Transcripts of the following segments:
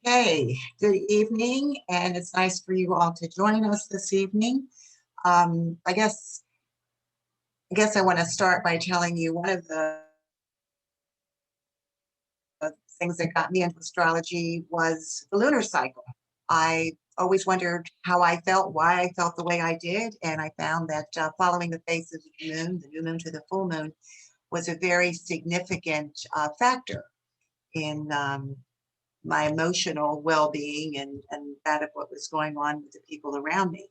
Hey, good evening, and it's nice for you all to join us this evening. I guess I want to start by telling you one of the things that got me into astrology was the lunar cycle. I always wondered how I felt, why I felt the way I did, and I found that following the phases of the new moon to the full moon, was a very significant factor in my emotional well-being and that of what was going on with the people around me.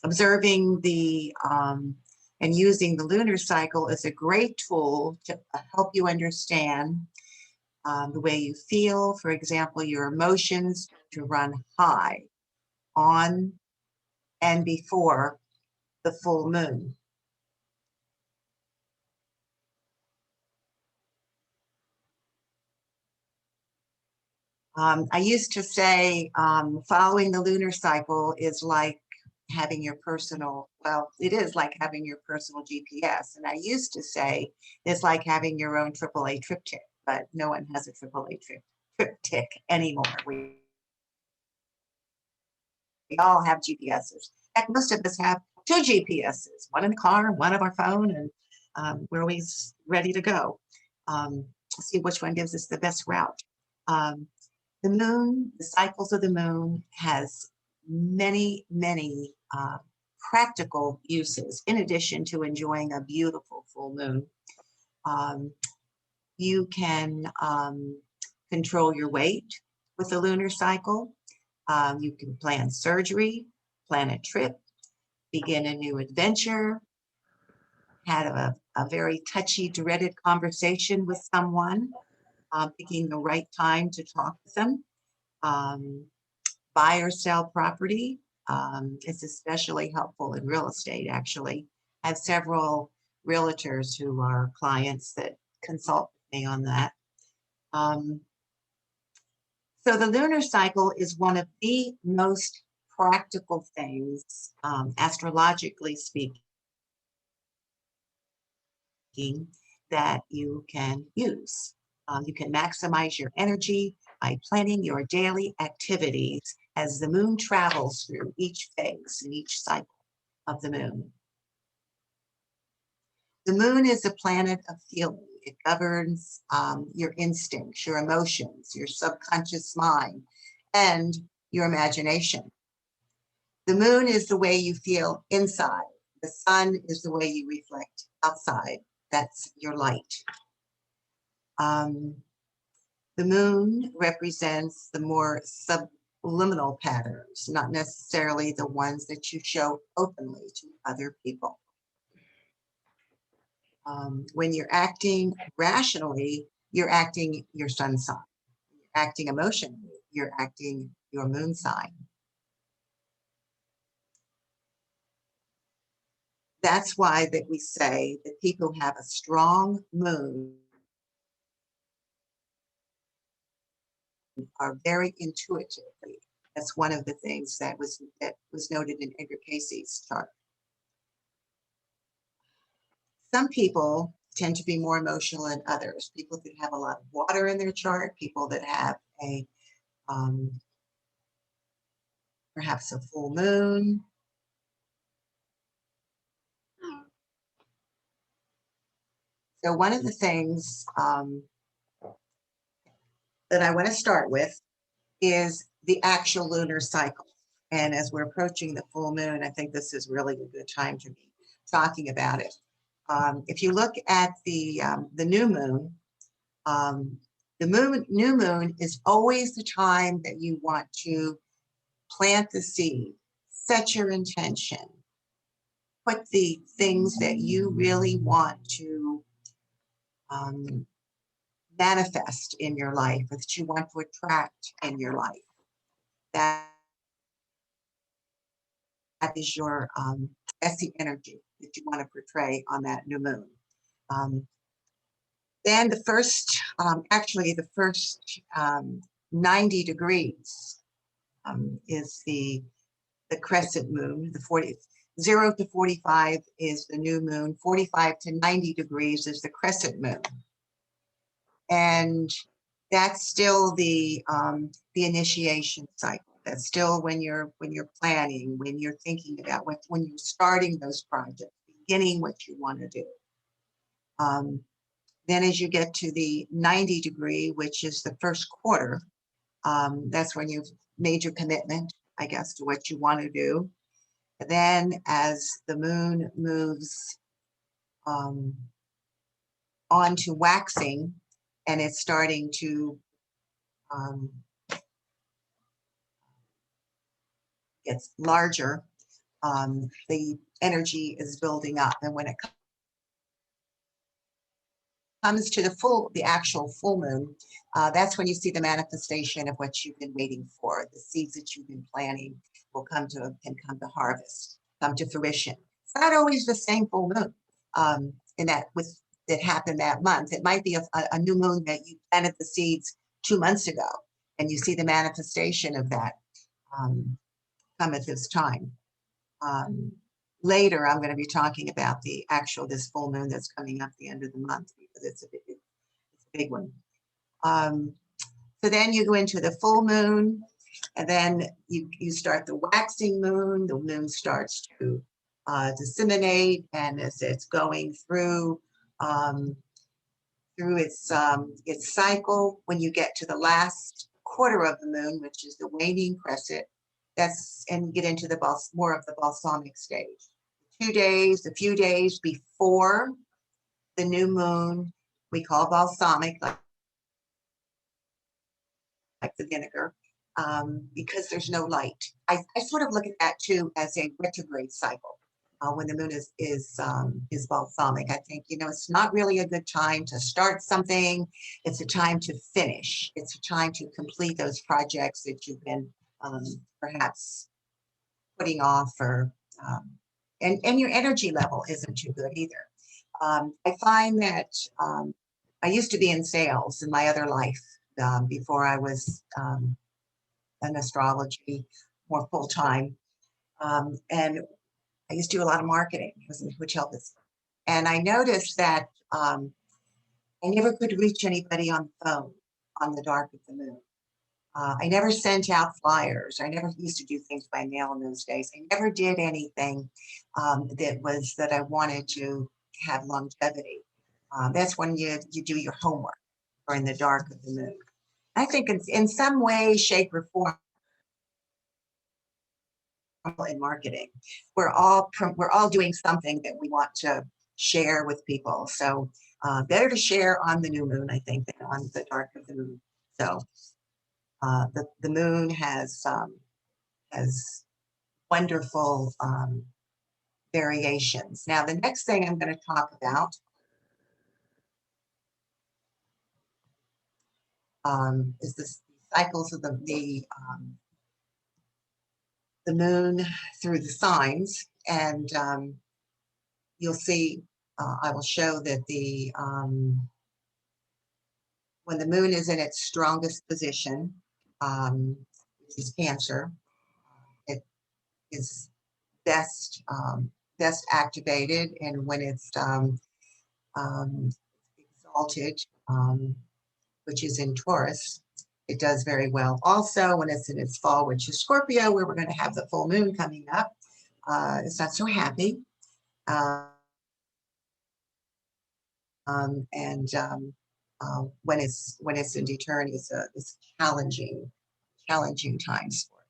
Observing and using the lunar cycle is a great tool to help you understand the way you feel. For example, your emotions to run high on and before the full moon. I used to say following the lunar cycle is like having your personal, well, it is like having your personal GPS. And I used to say it's like having your own AAA triptych, but no one has a AAA triptych anymore. We all have GPSs. In fact, most of us have two GPSs, one in the car, one of our phone, and we're always ready to go. See which one gives us the best route. The moon, the cycles of the moon has many, many practical uses in addition to enjoying a beautiful full moon. You can control your weight with the lunar cycle. You can plan surgery, plan a trip, begin a new adventure, had a very touchy, dreaded conversation with someone, picking the right time to talk with them. Buy or sell property is especially helpful in real estate, actually. I have several realtors who are clients that consult with me on that. So the lunar cycle is one of the most practical things, astrologically speaking, that you can use. You can maximize your energy by planning your daily activities as the moon travels through each phase and each cycle of the moon. The moon is a planet of feeling. It governs your instincts, your emotions, your subconscious mind, and your imagination. The moon is the way you feel inside. The sun is the way you reflect outside. That's your light. The moon represents the more subliminal patterns, not necessarily the ones that you show openly to other people. When you're acting rationally, you're acting your sun sign. You're acting emotionally, you're acting your moon sign. That's why that we say that people who have a strong moon are very intuitive. That's one of the things that was noted in Edgar Cayce's chart. Some people tend to be more emotional than others. People that have a lot of water in their chart, people that have a perhaps a full moon. So one of the things that I want to start with is the actual lunar cycle. And as we're approaching the full moon, I think this is really a good time to be talking about it. If you look at the new moon, new moon is always the time that you want to plant the seed, set your intention, put the things that you really want to manifest in your life, or that you want to attract in your life. That is your that's the energy that you want to portray on that new moon. Then the first, actually the first 90 degrees is the crescent moon. The 0 to 45 is the new moon. 45 to 90 degrees is the crescent moon. And that's still the initiation cycle. That's still when you're planning, when you're thinking about when you're starting those projects, beginning what you want to do. Then as you get to the 90 degree, which is the first quarter, that's when you've made your commitment, I guess, to what you want to do. And then as the moon moves on to waxing, and it's starting to get larger, the energy is building up. And when it comes to the actual full moon, that's when you see the manifestation of what you've been waiting for. The seeds that you've been planting can come to harvest, come to fruition. It's not always the same full moon that happened that month. It might be a new moon that you planted the seeds 2 months ago, and you see the manifestation of that come at this time. Later, I'm going to be talking about this full moon that's coming up the end of the month, because it's a big one. So then you go into the full moon, and then you start the waxing moon. The moon starts to disseminate, and as it's going through its cycle, when you get to the last quarter of the moon, which is the waning crescent, and you get into more of the balsamic stage. A few days before the new moon, we call balsamic, like the vinegar, because there's no light. I sort of look at that too as a retrograde cycle. When the moon is balsamic, I think, it's not really a good time to start something. It's a time to finish. It's a time to complete those projects that you've been perhaps putting off, and your energy level isn't too good either. I find that I used to be in sales in my other life before I was in astrology more full time, and I used to do a lot of marketing. I was in the hotel business, and I noticed that I never could reach anybody on the phone on the dark of the moon. I never sent out flyers. I never used to do things by mail in those days. I never did anything that I wanted to have longevity. That's when you do your homework, or in the dark of the moon. I think in some way, shape, or form, in marketing, we're all doing something that we want to share with people. So better to share on the new moon, I think, than on the dark of the moon. So the moon has wonderful variations. Now, the next thing I'm going to talk about is the cycles of the moon through the signs, and you'll see. I will show that when the moon is in its strongest position, which is Cancer, it is best activated, and when it's exalted, which is in Taurus, it does very well. Also, when it's in its fall, which is Scorpio, where we're going to have the full moon coming up, it's not so happy. When it's in Detriment, it's challenging times for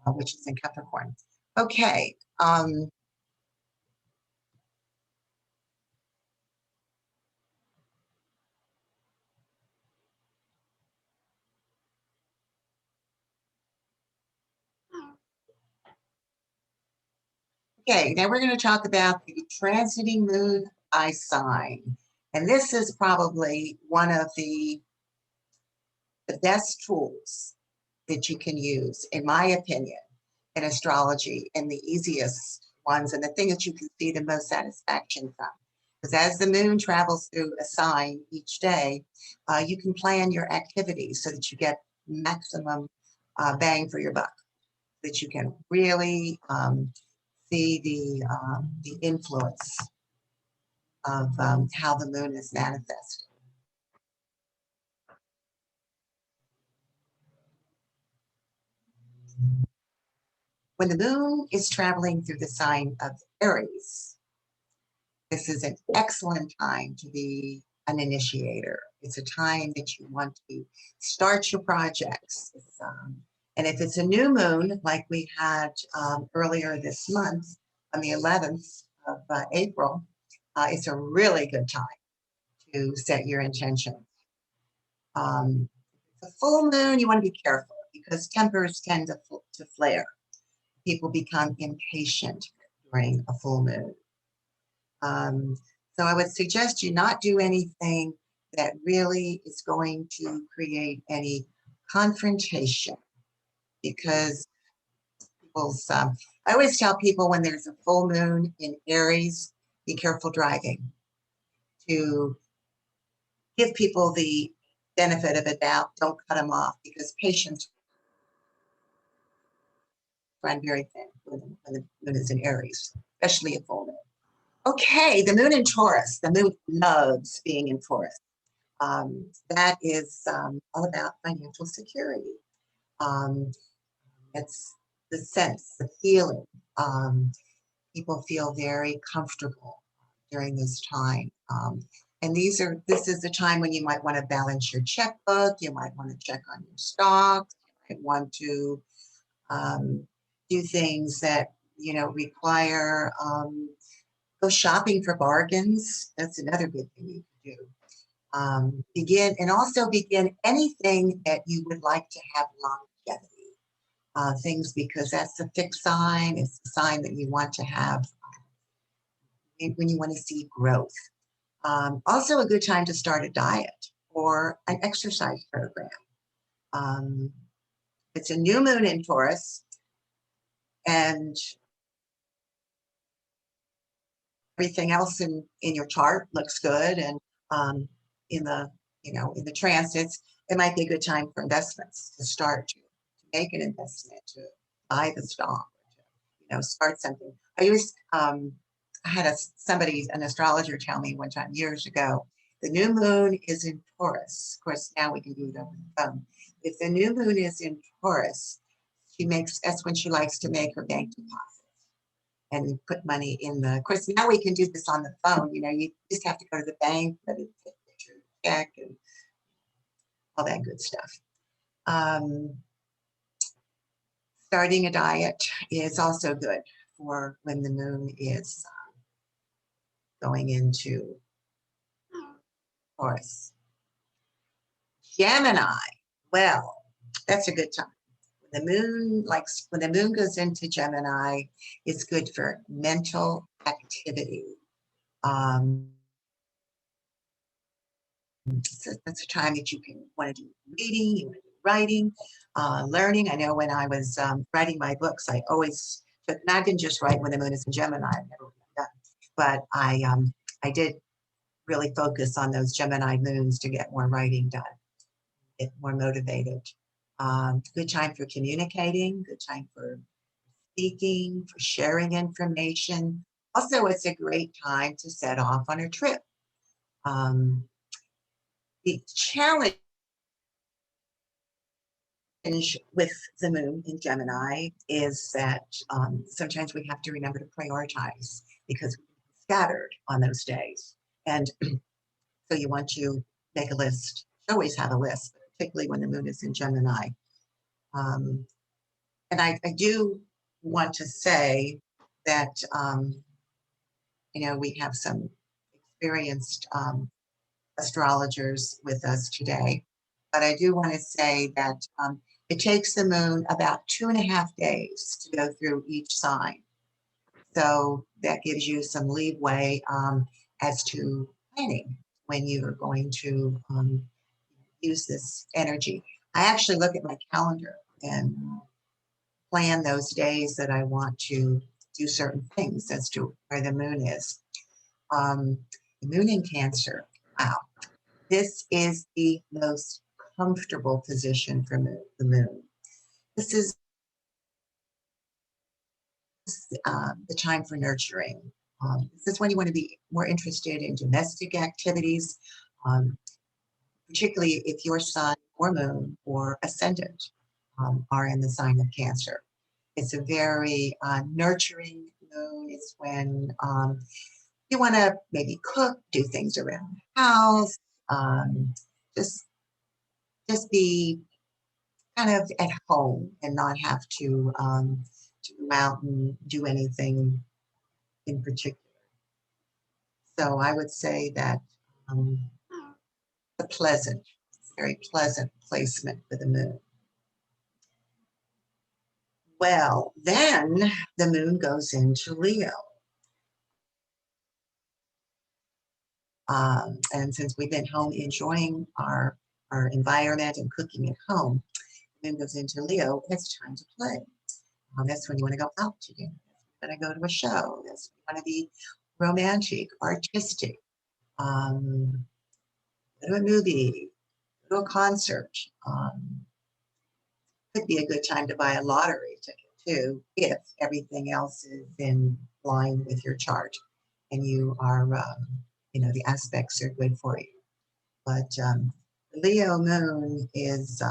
it, which is in Capricorn. Okay. Okay, now we're going to talk about the transiting moon by sign. And this is probably one of the best tools that you can use, in my opinion, in astrology, and the easiest ones, and the thing that you can see the most satisfaction from. Because as the moon travels through a sign each day, you can plan your activities so that you get maximum bang for your buck, that you can really see the influence of how the moon is manifested. When the moon is traveling through the sign of Aries, this is an excellent time to be an initiator. It's a time that you want to start your projects. And if it's a new moon, like we had earlier this month on the 11th of April, it's a really good time to set your intentions. The full moon, you want to be careful because tempers tend to flare. People become impatient during a full moon. So I would suggest you not do anything that really is going to create any confrontation because I always tell people when there's a full moon in Aries, be careful driving, to give people the benefit of a doubt. Don't cut them off because patience run very thin when the moon is in Aries, especially a full moon. Okay, the moon in Taurus. The moon loves being in Taurus. That is all about financial security. It's the sense, the feeling. People feel very comfortable during this time. And this is the time when you might want to balance your checkbook. You might want to check on your stocks. You might want to do things that, require go shopping for bargains. That's another good thing you can do. Begin anything that you would like to have longevity. Things because that's a fixed sign. It's a sign that you want to have when you want to see growth. Also a good time to start a diet or an exercise program. It's a new moon in Taurus and everything else in your chart looks good. And in the transits, it might be a good time for investments to start to make an investment, to buy the stock, to start something. I had an astrologer tell me one time years ago, the new moon is in Taurus. Of course, now we can do it over the phone. If the new moon is in Taurus, that's when she likes to make her bank deposits and put money in of course, now we can do this on the phone. You just have to go to the bank, put your check and all that good stuff. Starting a diet is also good for when the moon is going into Taurus. Gemini, well, that's a good time. When the moon goes into Gemini, it's good for mental activity. So that's a time that you can want to do reading, you want to do writing, learning. I know when I was writing my books, I didn't just write when the moon is in Gemini. I've never done that, but I did really focus on those Gemini moons to get more writing done, get more motivated. Good time for communicating, good time for speaking, for sharing information. Also, it's a great time to set off on a trip. The challenge with the moon in Gemini is that sometimes we have to remember to prioritize because we're scattered on those days. And so you want to make a list. You always have a list, particularly when the moon is in Gemini. And I do want to say that, we have some experienced astrologers with us today. But I do want to say that it takes the moon about 2.5 days to go through each sign. So that gives you some leeway as to planning when you are going to use this energy. I actually look at my calendar and plan those days that I want to do certain things as to where the moon is. The moon in Cancer, wow. This is the most comfortable position for the moon. This is the time for nurturing. This is when you want to be more interested in domestic activities, particularly if your sun or moon or ascendant are in the sign of Cancer. It's a very nurturing moon. It's when you want to maybe cook, do things around the house, um, just be kind of at home and not have to go out and do anything in particular. So I would say that um, a very pleasant placement for the moon. Well, then the moon goes into Leo. And since we've been home enjoying our environment and cooking at home, the moon goes into Leo, it's time to play. That's when you want to go out to dinner. That's when you want to go to a show. That's when you want to be romantic, artistic, go to a movie, go to a concert. Could be a good time to buy a lottery ticket too, if everything else is in line with your chart and you are, the aspects are good for you. But Leo moon is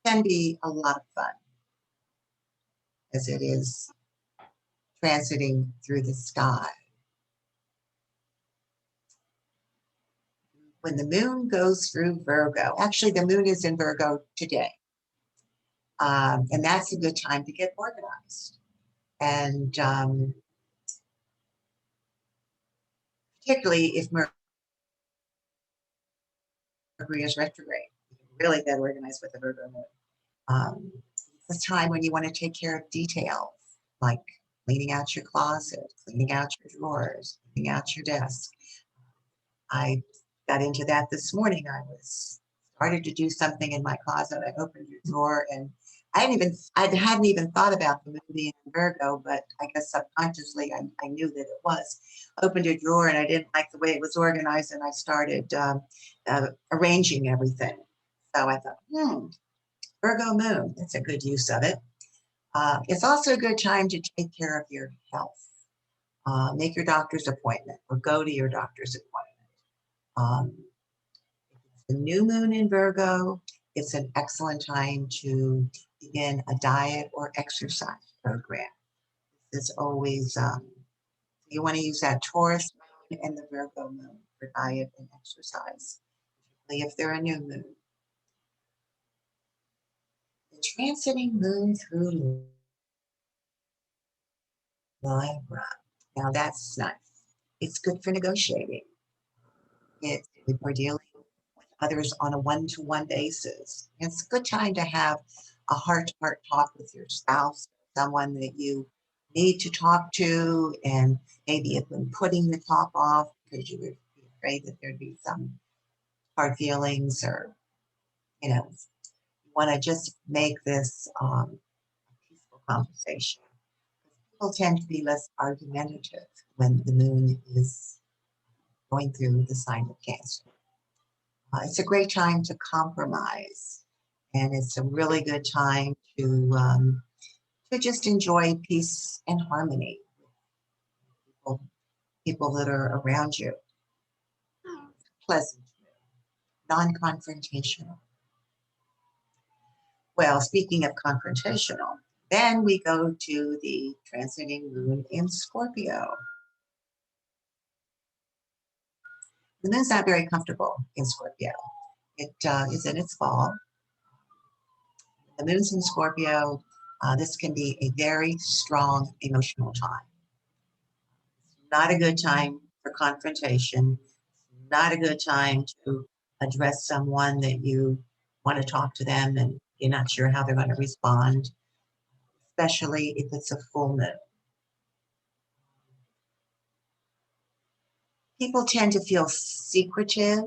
can be a lot of fun as it is transiting through the sky. When the moon goes through Virgo, actually the moon is in Virgo today, and that's a good time to get organized. And particularly if Mercury is retrograde, you can really get organized with the Virgo moon. It's a time when you want to take care of details, like cleaning out your closet, cleaning out your drawers, cleaning out your desk. I got into that this morning. I started to do something in my closet. I opened a drawer and I hadn't even thought about the moon being in Virgo, but I guess subconsciously I knew that it was. Opened a drawer and I didn't like the way it was organized, and I started arranging everything. So I thought, Virgo moon, that's a good use of it. It's also a good time to take care of your health. Make your doctor's appointment or go to your doctor's appointment. The new moon in Virgo, it's an excellent time to begin a diet or exercise program. This is always, you want to use that Taurus moon and the Virgo moon for diet and exercise, particularly if they're a new moon. The transiting moon through Libra. Now that's nice. It's good for negotiating. It's good for dealing with others on a one-to-one basis. It's a good time to have a heart-to-heart talk with your spouse, someone that you need to talk to, and maybe have been putting the talk off because you would be afraid that there'd be some hard feelings, or you want to just make this a peaceful conversation. People tend to be less argumentative when the moon is going through the sign of Cancer. It's a great time to compromise, and it's a really good time to just enjoy peace and harmony with people that are around you. Pleasant, non-confrontational. Well, speaking of confrontational, then we go to the transiting moon in Scorpio. The moon's not very comfortable in Scorpio. It is in its fall. The moon's in Scorpio. This can be a very strong emotional time. Not a good time for confrontation. Not a good time to address someone that you want to talk to them and you're not sure how they're going to respond, especially if it's a full moon. People tend to feel secretive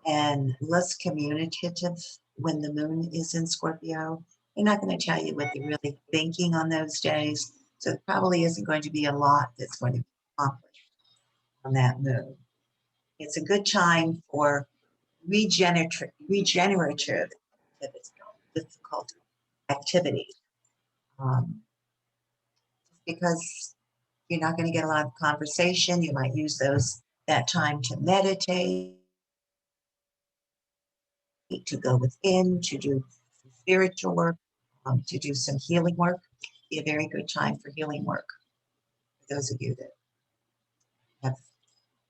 and less communicative when the moon is in Scorpio. They're not going to tell you what they're really thinking on those days. So it probably isn't going to be a lot that's going to be accomplished on that moon. It's a good time for regenerative difficult activities, because you're not going to get a lot of conversation. You might use that time to meditate, to go within, to do spiritual work. to do some healing work. Be a very good time for healing work for those of you that have,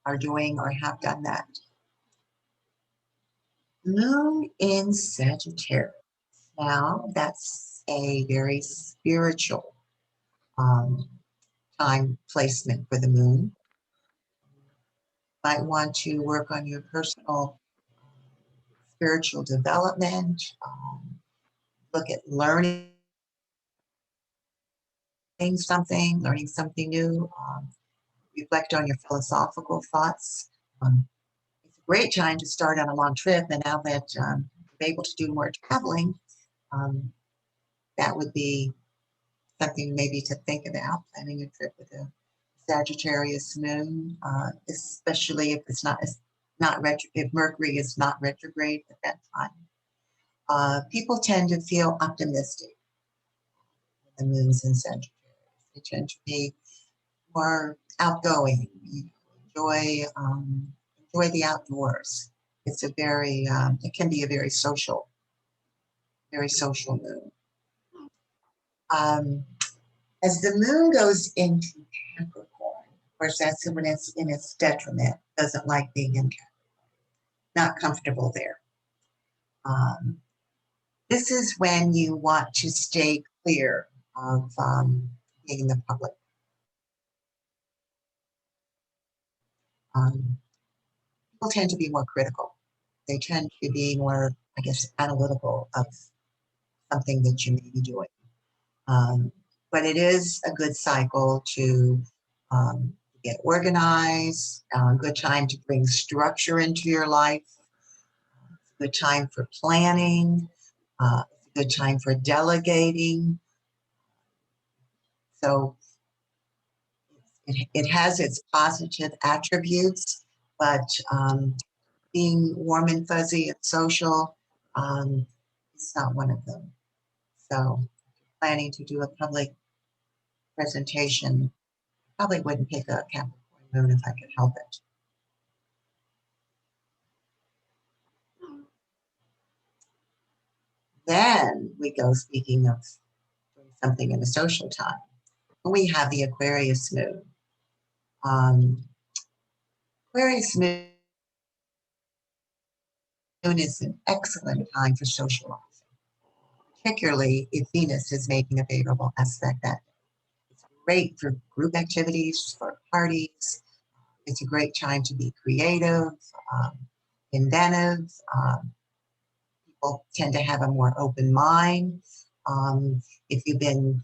are doing or have done that. Moon in Sagittarius. Now, that's a very spiritual time placement for the moon. Might want to work on your personal spiritual development, look at learning learning something new, reflect on your philosophical thoughts. It's a great time to start on a long trip, and now that you're able to do more traveling, that would be something maybe to think about, planning a trip with a Sagittarius moon, especially if it's not if Mercury is not retrograde at that time. People tend to feel optimistic when the moon's in Sagittarius. They tend to be more outgoing, enjoy the outdoors. It's a very, it can be a very social moon. As the moon goes into Capricorn, of course, that's when it's in its detriment, doesn't like being in Capricorn, not comfortable there. This is when you want to stay clear of being in the public. People tend to be more critical. They tend to be more, I guess, analytical of something that you may be doing. But it is a good cycle to get organized, a good time to bring structure into your life, it's a good time for planning, it's a good time for delegating. So it has its positive attributes, but being warm and fuzzy and social is not one of them. So planning to do a public presentation, probably wouldn't pick a Capricorn moon if I could help it. Then we go, speaking of doing something in a social time, we have the Aquarius moon. Aquarius moon is an excellent time for socializing, particularly if Venus is making a favorable aspect that day. It's great for group activities, for parties. It's a great time to be creative, inventive. People tend to have a more open mind. If you've been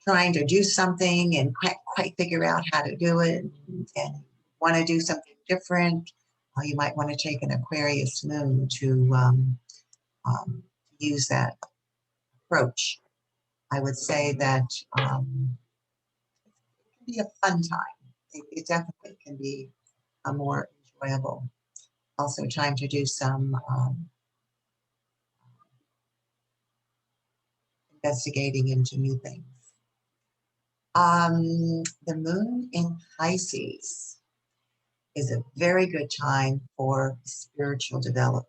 trying to do something and can't quite figure out how to do it and want to do something different, you might want to take an Aquarius moon to use that approach. I would say that it can be a fun time. It definitely can be a more enjoyable. Also time to do some investigating into new things. The moon in Pisces is a very good time for spiritual development.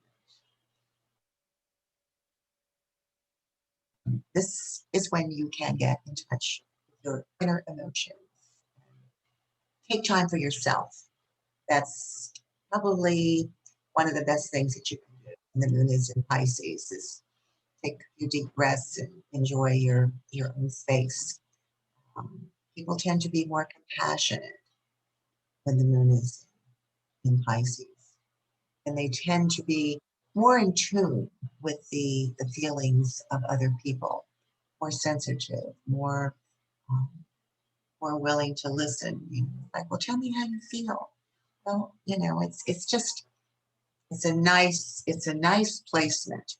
This is when you can get in touch with your inner emotions. Take time for yourself. That's probably one of the best things that you can do when the moon is in Pisces, is take a few deep breaths and enjoy your own space. People tend to be more compassionate when the moon is in Pisces, and they tend to be more in tune with the feelings of other people, more sensitive, more willing to listen. You know, like, well, tell me how you feel. Well, you know, it's a nice placement.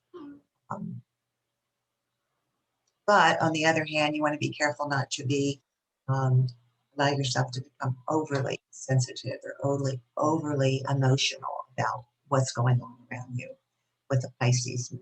But on the other hand, you want to be careful not to be allow yourself to become overly sensitive or overly emotional about what's going on around you with the Pisces moon.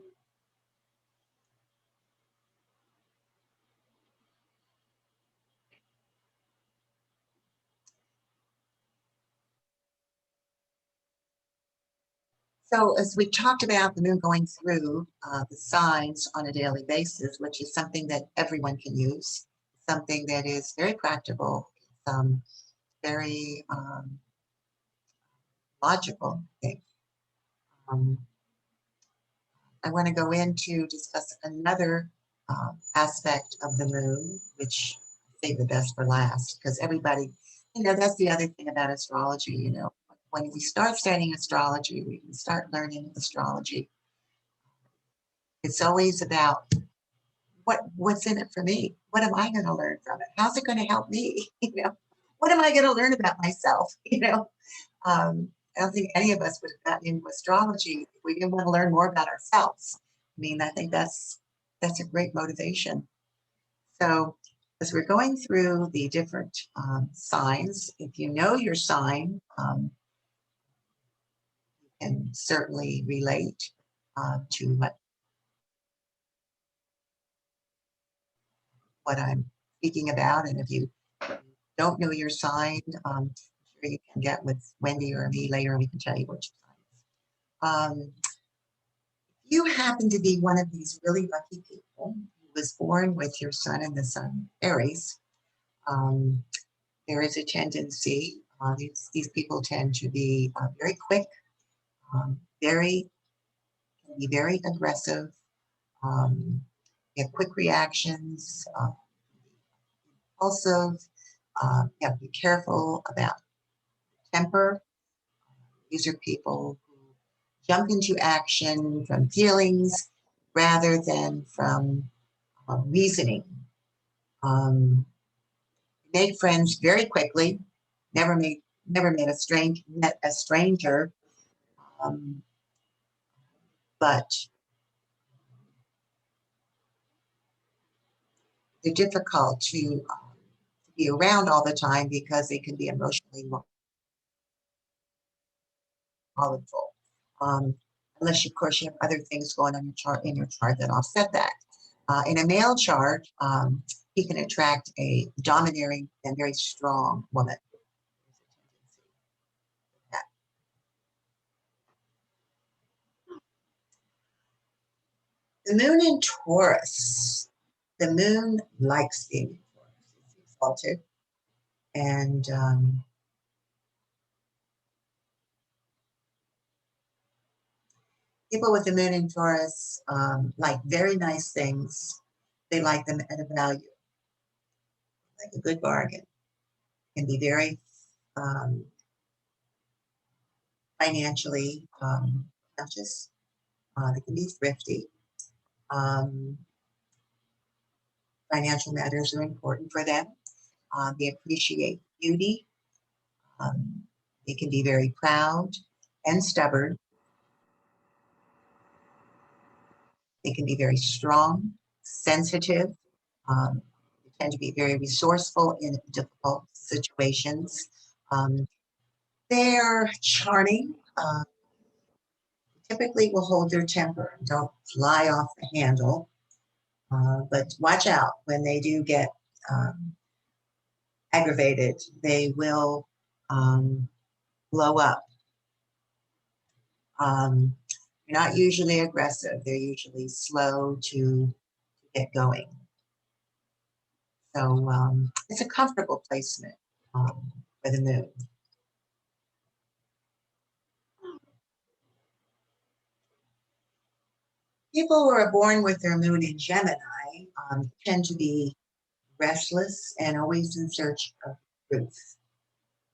So as we talked about the moon going through the signs on a daily basis, which is something that everyone can use, something that is very practical, very logical. Okay. I want to go in to discuss another aspect of the moon, which I save the best for last, because everybody, that's the other thing about astrology, when we start studying astrology, we can start learning astrology. It's always about what's in it for me? What am I going to learn from it? How's it going to help me? What am I going to learn about myself? I don't think any of us would have gotten into astrology if we didn't want to learn more about ourselves. I mean, I think that's a great motivation. So as we're going through the different signs, if you know your sign, you can certainly relate to what I'm speaking about. And if you don't know your sign, I'm sure you can get with Wendy or me later and we can tell you what your sign is. You happen to be one of these really lucky people who was born with your sun in the sun, Aries. There is a tendency, these people tend to be very quick, can be very aggressive, have quick reactions, impulsive, you have to be careful about temper. These are people who jump into action from feelings rather than from reasoning. Made friends very quickly. Never met a stranger, but they're difficult to be around all the time because they can be emotionally volatile. Unless, of course, you have other things going on in your chart that offset that. In a male chart, he can attract a domineering and very strong woman. The moon in Taurus. The moon likes being in Taurus. It's exalted. And people with the moon in Taurus like very nice things. They like them at a value, like a good bargain. Can be very financially conscious. They can be thrifty. Financial matters are important for them. They appreciate beauty. They can be very proud and stubborn. They can be very strong, sensitive. They tend to be very resourceful in difficult situations. They're charming. Typically will hold their temper and don't fly off the handle. But watch out when they do get aggravated. They will blow up. They're not usually aggressive. They're usually slow to get going. So it's a comfortable placement for the moon. People who are born with their moon in Gemini tend to be restless and always in search of truth.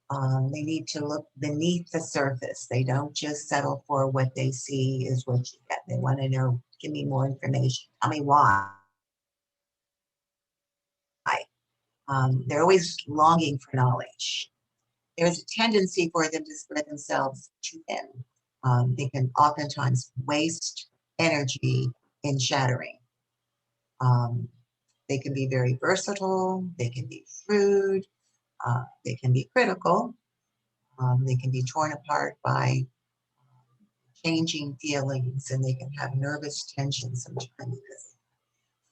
They need to look beneath the surface. They don't just settle for what they see is what you get. They want to know, give me more information. Tell me why. They're always longing for knowledge. There's a tendency for them to spread themselves too thin. They can oftentimes waste energy in shattering. They can be very versatile. They can be shrewd. They can be critical. They can be torn apart by changing feelings, and they can have nervous tension sometimes because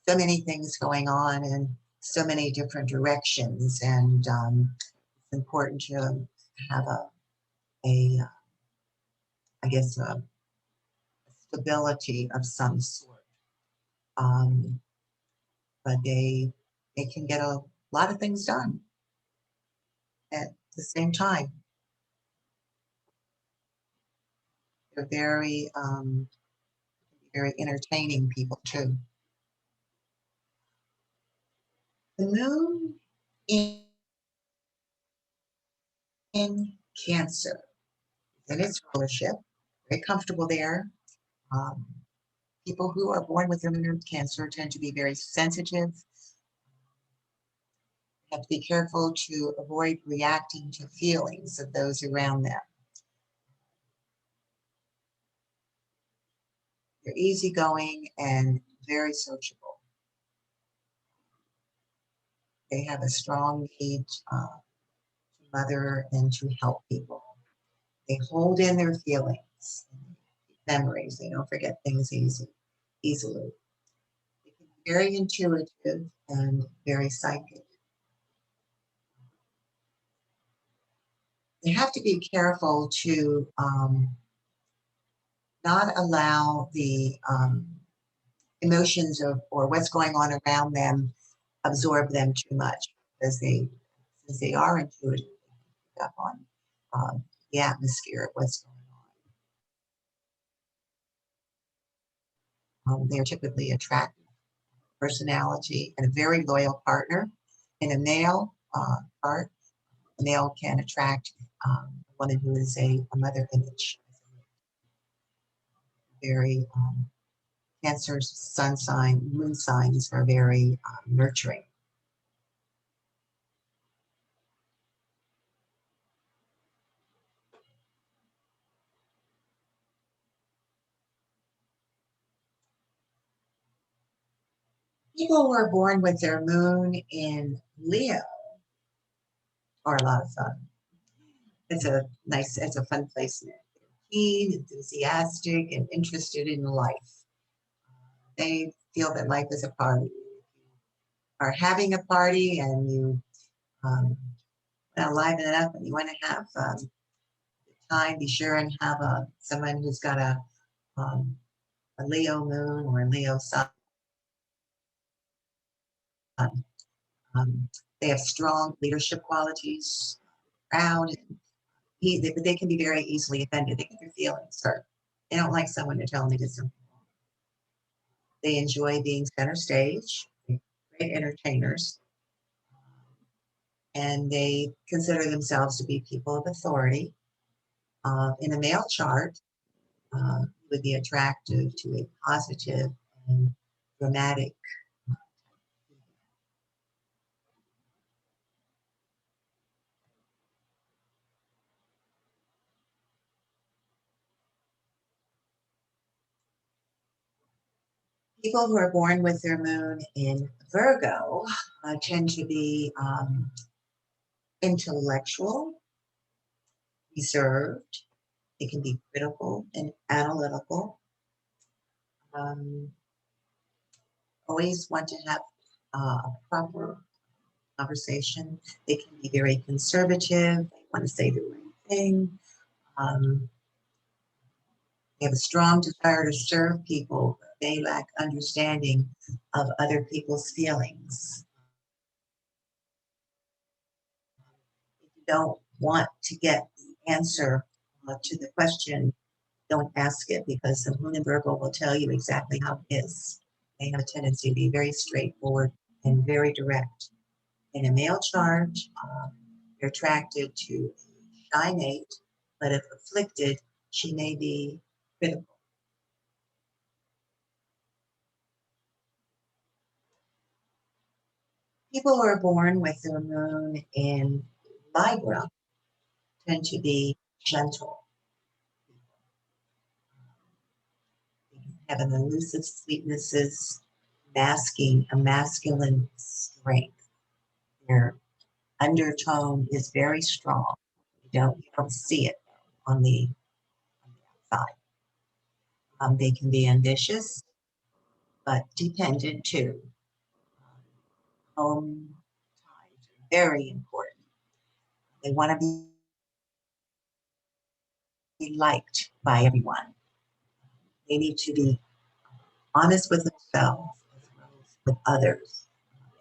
so many things going on in so many different directions, and it's important to have a stability of some sort. But they can get a lot of things done at the same time. They're very entertaining people too. The moon in Cancer, and its rulership, very comfortable there. Um, People who are born with their moon in Cancer tend to be very sensitive. Have to be careful to avoid reacting to feelings of those around them. They're easygoing and very sociable. They have a strong need to mother and to help people. They hold in their feelings, memories. They don't forget things easily. They can be very intuitive and very psychic. They have to be careful to not allow the emotions or what's going on around them absorb them too much, because since they are intuitive, they pick up on the atmosphere of what's going on. They are typically attractive personality and a very loyal partner. In a male part, a male can attract a woman who is a mother image. Very Cancer's sun sign, moon signs are very nurturing. People who are born with their moon in Leo are a lot of fun. It's a fun placement. They're keen, enthusiastic, and interested in life. They feel that life is a party. You are having a party and you want to liven it up and you want to have time, be sure and have someone who's got a Leo moon or a Leo sun. They have strong leadership qualities, proud, and they can be very easily offended. They get their feelings hurt. They don't like someone to tell them they did something wrong. They enjoy being center stage, great entertainers, and they consider themselves to be people of authority. In a male chart, would be attractive to a positive and dramatic. People who are born with their moon in Virgo tend to be intellectual, reserved. They can be critical and analytical. Um, Always want to have a proper conversation. They can be very conservative. They want to say the right thing. Um, they have a strong desire to serve people, but they lack understanding of other people's feelings. If you don't want to get the answer to the question, don't ask it, because the moon in Virgo will tell you exactly how it is. They have a tendency to be very straightforward and very direct. In a male chart, they're attracted to a shy mate, but if afflicted, she may be critical. People who are born with their moon in Libra tend to be gentle. They have an elusive sweetnesses masking a masculine strength. Their undertone is very strong. You don't see it on the outside. They can be ambitious, but dependent too. Home ties are very important. They want to be liked by everyone. They need to be honest with themselves as well as with others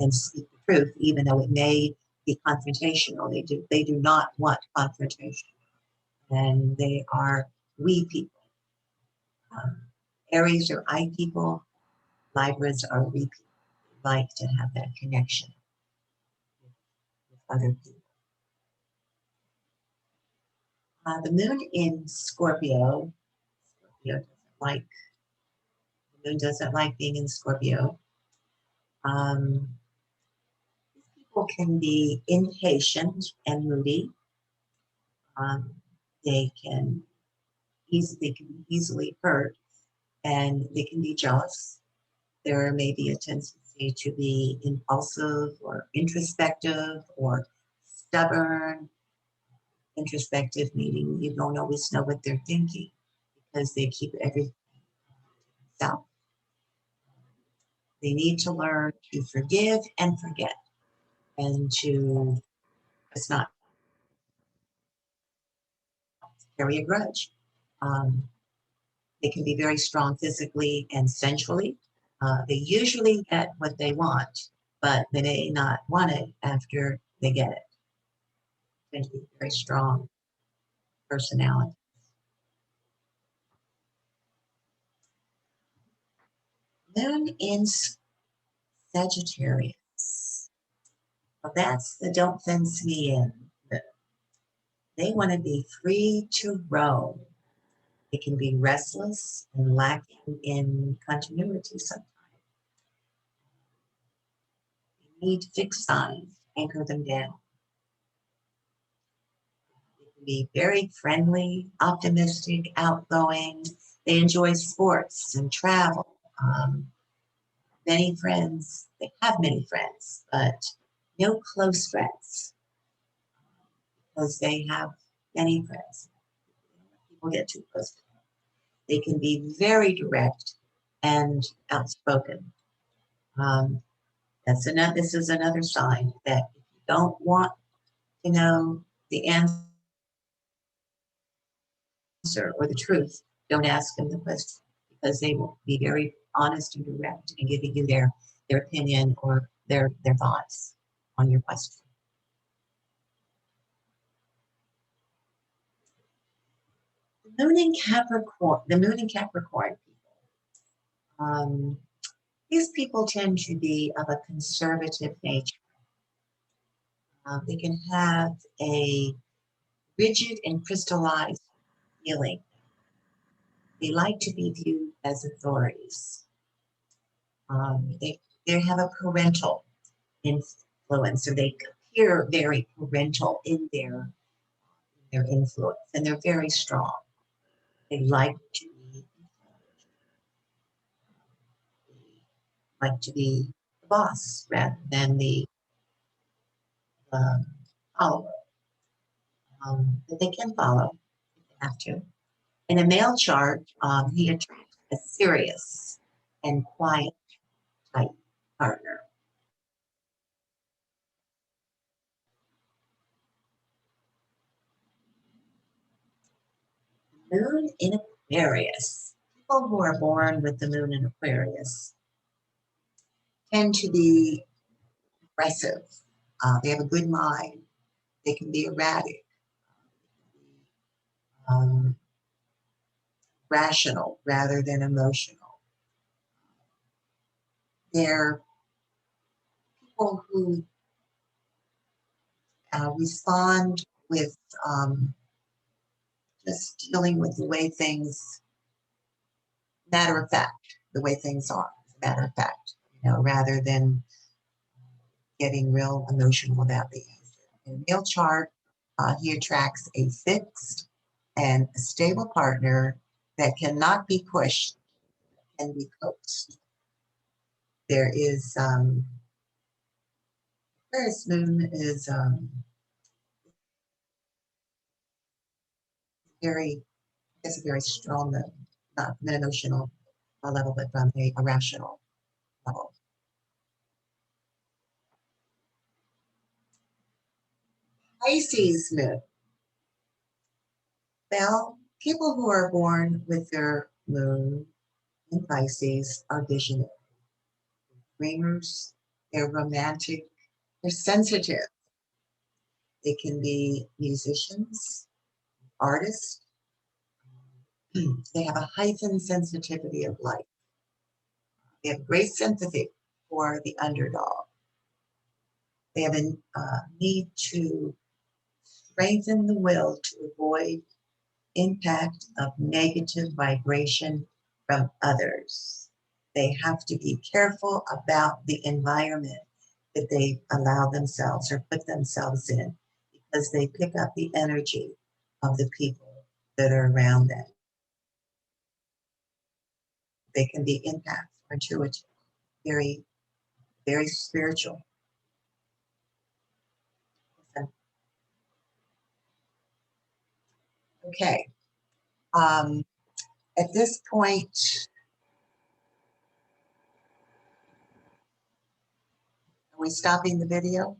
and speak the truth, even though it may be confrontational. They do not want confrontation. And they are we people. Um, Aries are I people. Libras are we people. They like to have that connection with other people. The moon in Scorpio. Like the moon doesn't like being in Scorpio. People can be impatient and moody. Um, they can be easily hurt, and they can be jealous. There may be a tendency to be impulsive or introspective or stubborn. Introspective meaning you don't always know what they're thinking because they keep everything to themselves. They need to learn to forgive and forget and to just not carry a grudge. Um, they can be very strong physically and sensually. They usually get what they want, but they may not want it after they get it. They tend to be very strong personality. Moon in Sagittarius. Well, that's the don't fence me in. They want to be free to roam. They can be restless and lacking in continuity sometimes. They need fixed signs to anchor them down. They can be very friendly, optimistic, outgoing. They enjoy sports and travel. Many friends, they have many friends, but no close friends because they have many friends. People get too close to them. They can be very direct and outspoken. Um, this is another sign that if you don't want to know the answer or the truth, don't ask them the question because they will be very honest and direct in giving you their opinion or their thoughts on your question. The moon in Capricorn people. These people tend to be of a conservative nature. They can have a rigid and crystallized feeling. They like to be viewed as authorities. They have a parental influence, so they appear very parental in their influence, and they're very strong. They like to be the boss rather than the um, follower. But they can follow if they have to. In a male chart, he attracts a serious and quiet type partner. Moon in Aquarius. People who are born with the moon in Aquarius tend to be aggressive. They have a good mind. They can be erratic, um, rational rather than emotional. They're people who respond with just dealing with the way things, matter of fact, the way things are, matter of fact, rather than getting real emotional about the answer. In a male chart, he attracts a fixed and a stable partner that cannot be pushed and be coaxed. There is Aquarius moon is very, it's a very strong moon, not an emotional level, but from a rational level. Pisces moon. Well, people who are born with their moon and Pisces are visionary. Dreamers, they're romantic, they're sensitive. They can be musicians, artists. They have a heightened sensitivity of life. They have great sympathy for the underdog. They have a need to strengthen the will to avoid impact of negative vibration from others. They have to be careful about the environment that they allow themselves or put themselves in, because they pick up the energy of the people that are around them. They can be empaths or intuitive, very, very spiritual. Okay. At this point, are we stopping the video?